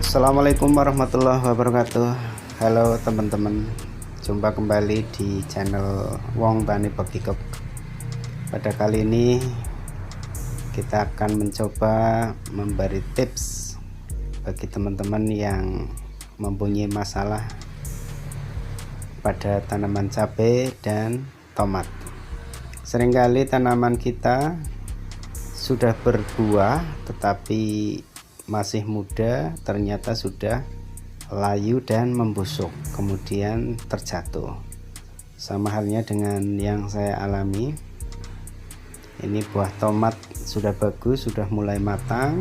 Assalamualaikum warahmatullahi wabarakatuh. Halo teman-teman, jumpa kembali di channel Wong Tani Begikuk. Pada kali ini kita akan mencoba memberi tips bagi teman-teman yang mempunyai masalah pada tanaman cabai dan tomat. Seringkali tanaman kita sudah berbuah tetapi masih muda, ternyata sudah layu dan membusuk, kemudian terjatuh. Sama halnya dengan yang saya alami. Ini buah tomat sudah bagus, sudah mulai matang,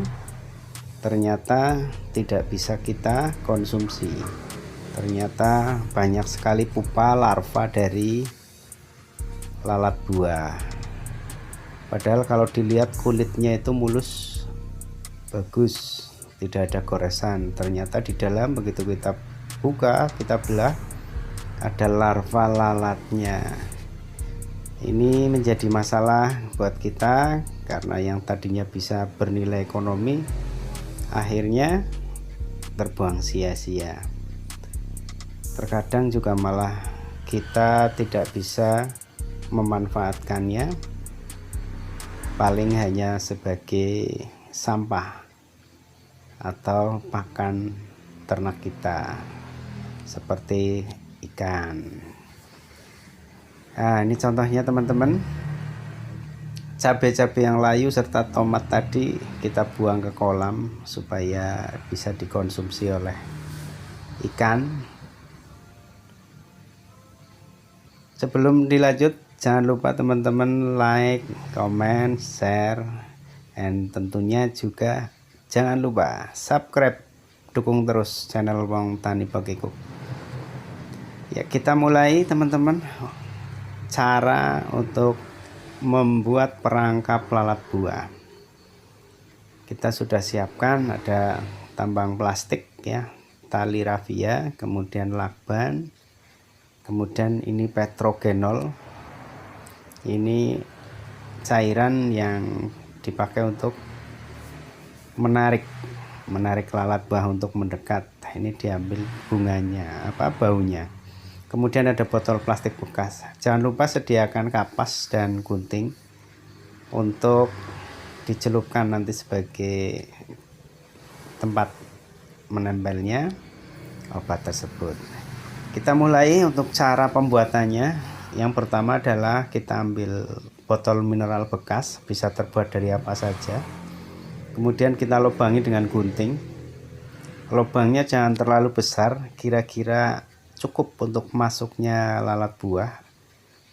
ternyata tidak bisa kita konsumsi. Ternyata banyak sekali pupa larva dari lalat buah. Padahal kalau dilihat kulitnya itu mulus, bagus, tidak ada goresan. Ternyata di dalam begitu kita buka, kita belah, ada larva lalatnya. Ini menjadi masalah buat kita karena yang tadinya bisa bernilai ekonomi akhirnya terbuang sia-sia. Terkadang juga malah kita tidak bisa memanfaatkannya, paling hanya sebagai sampah atau pakan ternak kita seperti ikan. Nah, ini contohnya teman-teman, cabai-cabai yang layu serta tomat tadi kita buang ke kolam supaya bisa dikonsumsi oleh ikan. Sebelum dilanjut, jangan lupa teman-teman like, comment, share, dan tentunya juga jangan lupa subscribe, dukung terus channel Wong Tani Begikuk. Ya, kita mulai teman-teman. Cara untuk membuat perangkap lalat buah. Kita sudah siapkan, ada tambang plastik ya, tali rafia, kemudian lakban, kemudian ini petrogenol. Ini cairan yang dipakai untuk menarik lalat buah untuk mendekat. Ini diambil bunganya, baunya. Kemudian ada botol plastik bekas. Jangan lupa sediakan kapas dan gunting untuk dicelupkan nanti sebagai tempat menempelnya obat tersebut. Kita mulai untuk cara pembuatannya. Yang pertama adalah kita ambil botol mineral bekas, bisa terbuat dari apa saja. Kemudian kita lubangi dengan gunting. Lubangnya jangan terlalu besar, kira-kira cukup untuk masuknya lalat buah,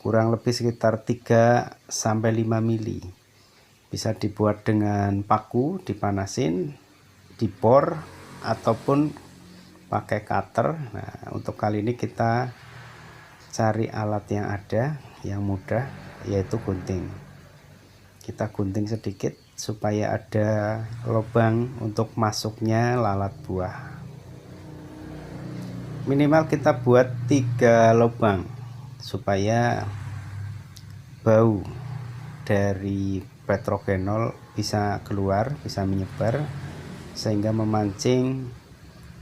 kurang lebih sekitar 3-5 mili. Bisa dibuat dengan paku, dipanasin, dibor, ataupun pakai cutter. Nah, untuk kali ini kita cari alat yang ada, yang mudah, yaitu gunting. Kita gunting sedikit supaya ada lubang untuk masuknya lalat buah. Minimal kita buat 3 lubang supaya bau dari petrogenol bisa keluar, bisa menyebar, sehingga memancing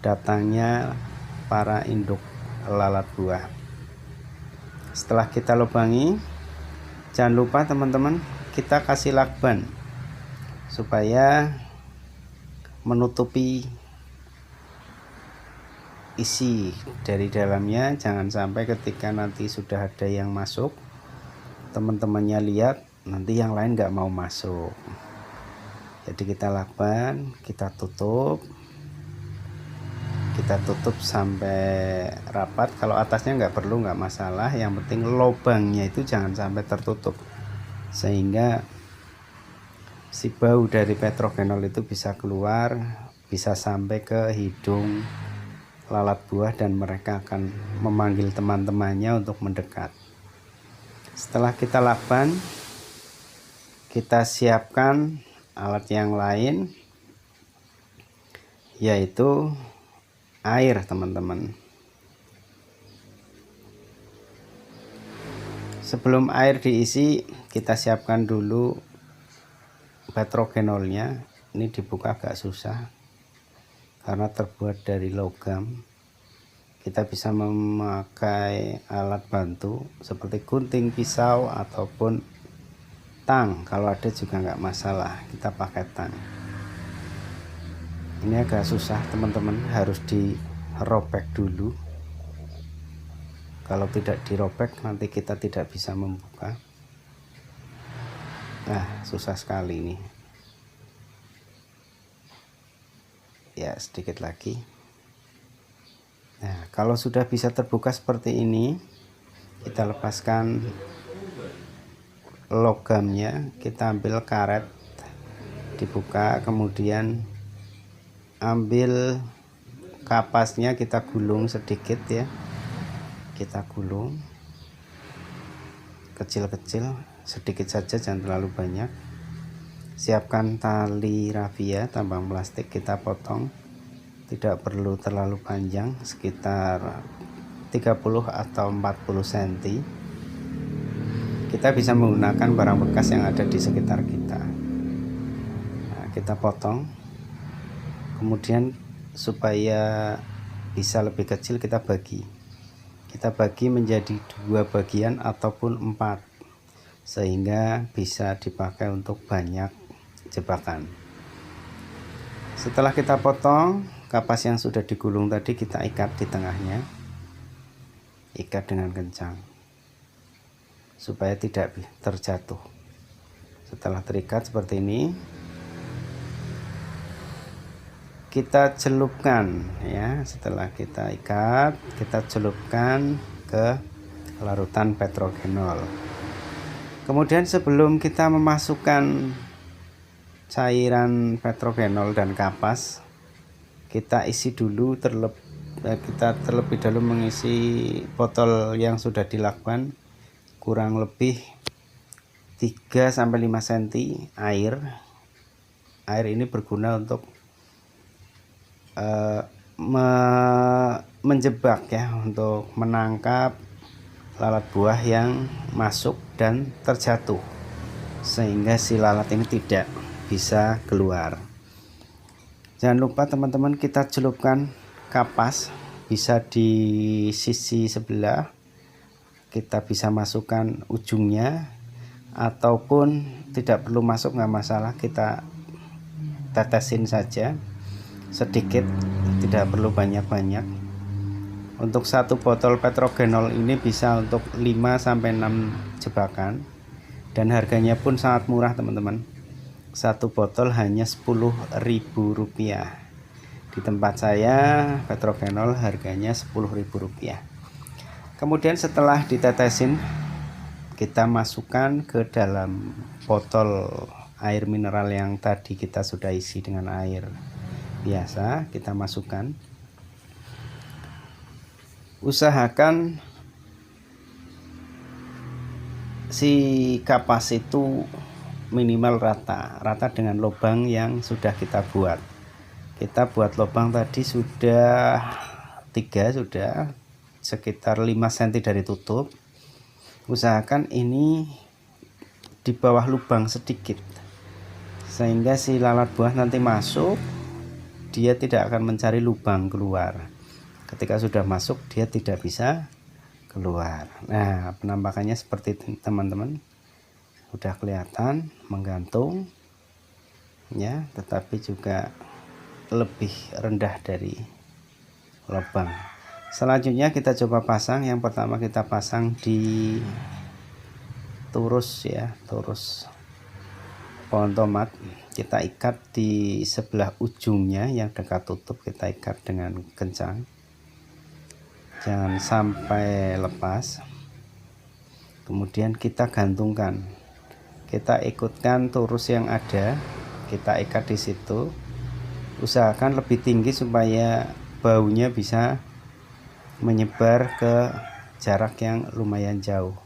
datangnya para induk lalat buah. Setelah kita lubangi, jangan lupa teman-teman, kita kasih lakban supaya menutupi isi dari dalamnya. Jangan sampai ketika nanti sudah ada yang masuk, teman-temannya lihat, nanti yang lain nggak mau masuk. Jadi kita lakban, kita tutup sampai rapat. Kalau atasnya nggak perlu, nggak masalah, yang penting lubangnya itu jangan sampai tertutup, sehingga si bau dari petrogenol itu bisa keluar, bisa sampai ke hidung lalat buah dan mereka akan memanggil teman-temannya untuk mendekat. Setelah kita lakban, kita siapkan alat yang lain, yaitu air teman-teman. Sebelum air diisi, kita siapkan dulu petrogenolnya. Ini dibuka agak susah karena terbuat dari logam. Kita bisa memakai alat bantu seperti gunting, pisau, ataupun tang. Kalau ada juga nggak masalah, kita pakai tang. Ini agak susah teman-teman, harus dirobek dulu. Kalau tidak dirobek nanti kita tidak bisa membuka. Nah, susah sekali ini. Ya, sedikit lagi. Nah, kalau sudah bisa terbuka seperti ini, kita lepaskan logamnya, kita ambil karet, dibuka, kemudian ambil kapasnya, kita gulung sedikit ya, kita gulung kecil-kecil, sedikit saja, jangan terlalu banyak. Siapkan tali rafia tambang plastik, kita potong, tidak perlu terlalu panjang, sekitar 30 atau 40 cm. Kita bisa menggunakan barang bekas yang ada di sekitar kita. Nah, kita potong, kemudian supaya bisa lebih kecil kita bagi menjadi 2 bagian ataupun 4, sehingga bisa dipakai untuk banyak jebakan. Setelah kita potong, kapas yang sudah digulung tadi kita ikat di tengahnya, ikat dengan kencang supaya tidak terjatuh. Setelah terikat seperti ini, kita celupkan ya. Setelah kita ikat, kita celupkan ke larutan petrogenol. Kemudian sebelum kita memasukkan cairan petrogenol dan kapas, kita isi dulu kita terlebih dahulu mengisi botol yang sudah dilakukan kurang lebih 3-5 cm air. Air ini berguna untuk menjebak ya, untuk menangkap lalat buah yang masuk dan terjatuh, sehingga si lalat ini tidak bisa keluar. Jangan lupa teman-teman, kita celupkan kapas, bisa di sisi sebelah, kita bisa masukkan ujungnya, ataupun tidak perlu masuk, nggak masalah, kita tetesin saja sedikit, tidak perlu banyak-banyak. Untuk 1 botol petrogenol ini bisa untuk 5-6 jebakan, dan harganya pun sangat murah teman-teman. 1 botol hanya Rp10.000. Di tempat saya petrogenol harganya Rp10.000. Kemudian setelah ditetesin, kita masukkan ke dalam botol air mineral yang tadi kita sudah isi dengan air biasa. Kita masukkan, usahakan si kapas itu minimal rata dengan lubang yang sudah kita buat. Kita buat lubang tadi sudah 3, sudah sekitar 5 cm dari tutup. Usahakan ini di bawah lubang sedikit, sehingga si lalat buah nanti masuk, dia tidak akan mencari lubang keluar. Ketika sudah masuk, dia tidak bisa keluar. Nah, penampakannya seperti itu teman-teman. Sudah kelihatan menggantung ya, tetapi juga lebih rendah dari lubang. Selanjutnya kita coba pasang. Yang pertama kita pasang di turus ya, turus pohon tomat. Kita ikat di sebelah ujungnya yang dekat tutup, kita ikat dengan kencang, jangan sampai lepas. Kemudian kita gantungkan, kita ikutkan turus yang ada, kita ikat di situ. Usahakan lebih tinggi supaya baunya bisa menyebar ke jarak yang lumayan jauh.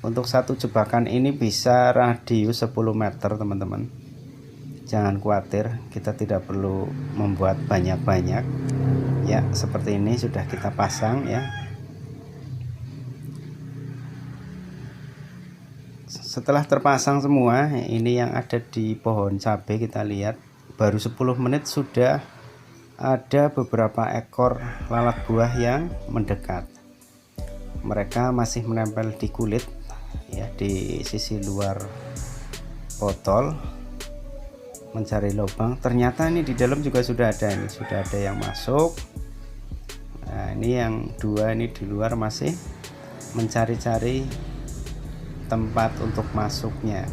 Untuk 1 jebakan ini bisa radius 10 meter teman-teman. Jangan khawatir, kita tidak perlu membuat banyak-banyak ya. Seperti ini sudah kita pasang ya. Setelah terpasang semua, ini yang ada di pohon cabai, kita lihat baru 10 menit sudah ada beberapa ekor lalat buah yang mendekat. Mereka masih menempel di kulit ya, di sisi luar botol, mencari lubang. Ternyata ini di dalam juga sudah ada, ini sudah ada yang masuk. Nah, ini yang dua ini di luar masih mencari-cari tempat untuk masuknya.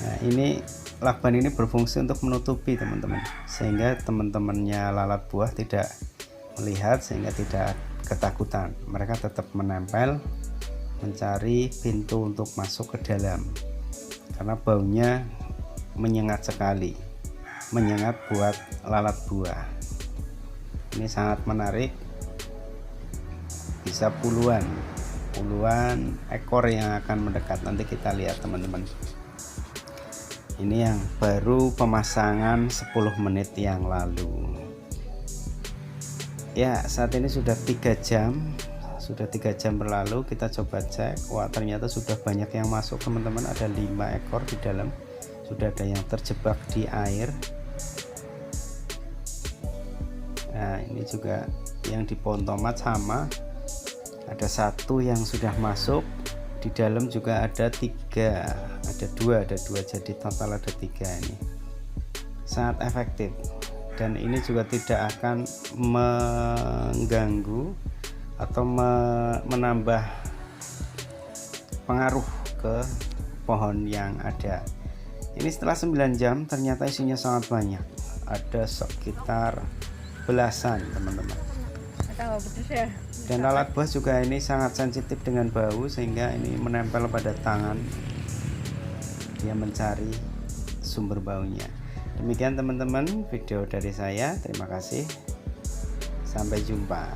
Nah, ini lakban ini berfungsi untuk menutupi teman-teman, sehingga teman-temannya lalat buah tidak melihat, sehingga tidak ketakutan. Mereka tetap menempel mencari pintu untuk masuk ke dalam, karena baunya menyengat sekali, menyengat buat lalat buah. Ini sangat menarik, bisa puluhan ekor yang akan mendekat. Nanti kita lihat teman-teman. Ini yang baru pemasangan 10 menit yang lalu ya. Saat ini sudah 3 jam berlalu. Kita coba cek. Wah, ternyata sudah banyak yang masuk teman-teman. Ada 5 ekor di dalam. Sudah ada yang terjebak di air. Nah, ini juga yang di pohon tomat sama, ada 1 yang sudah masuk. Di dalam juga ada 2, jadi total ada 3. Ini sangat efektif, dan ini juga tidak akan mengganggu atau menambah pengaruh ke pohon yang ada. Ini setelah 9 jam ternyata isinya sangat banyak, ada sekitar belasan teman-teman. Dan lalat buah juga ini sangat sensitif dengan bau, sehingga ini menempel pada tangan, dia mencari sumber baunya. Demikian teman-teman video dari saya, terima kasih, sampai jumpa.